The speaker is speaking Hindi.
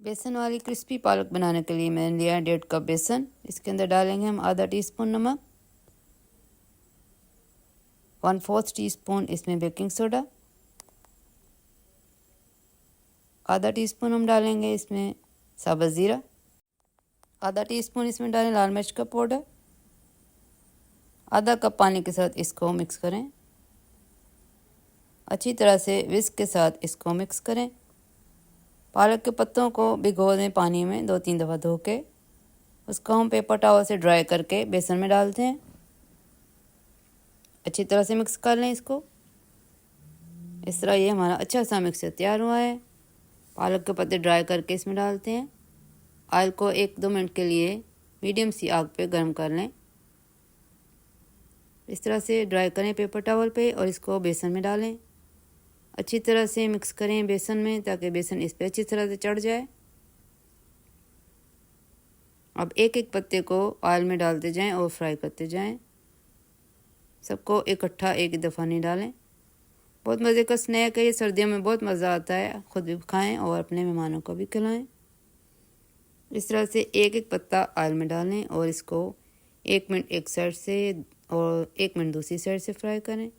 बेसन वाली क्रिस्पी पालक बनाने के लिए मैंने लिया है 1.5 कप बेसन। इसके अंदर डालेंगे हम आधा टीस्पून नमक, 1/4 टीस्पून इसमें बेकिंग सोडा, आधा टीस्पून हम डालेंगे इसमें साबुत ज़ीरा, आधा टीस्पून इसमें डालें लाल मिर्च का पाउडर। आधा कप पानी के साथ इसको मिक्स करें। अच्छी तरह से विस्क के साथ इसको मिक्स करें। पालक के पत्तों को भिगो दें पानी में 2-3 दफ़ा धो के। उसको हम पेपर टॉवल से ड्राई करके बेसन में डालते हैं। अच्छी तरह से मिक्स कर लें इसको। इस तरह ये हमारा अच्छा सा मिक्सचर तैयार हुआ है। पालक के पत्ते ड्राई करके इसमें डालते हैं। ऑयल को 1-2 मिनट के लिए मीडियम सी आग पे गर्म कर लें। इस तरह से ड्राई करें पेपर टॉवल पे और इसको बेसन में डालें। अच्छी तरह से मिक्स करें बेसन में ताकि बेसन इस पे अच्छी तरह से चढ़ जाए। अब एक एक पत्ते को ऑयल में डालते जाएं और फ्राई करते जाएं। सबको इकट्ठा एक दफ़ा नहीं डालें। बहुत मज़े का स्नैक है ये, सर्दियों में बहुत मज़ा आता है। ख़ुद भी खाएं और अपने मेहमानों को भी खिलाएं। इस तरह से एक एक पत्ता ऑयल में डालें और इसको 1 मिनट एक साइड से और 1 मिनट दूसरी साइड से फ्राई करें।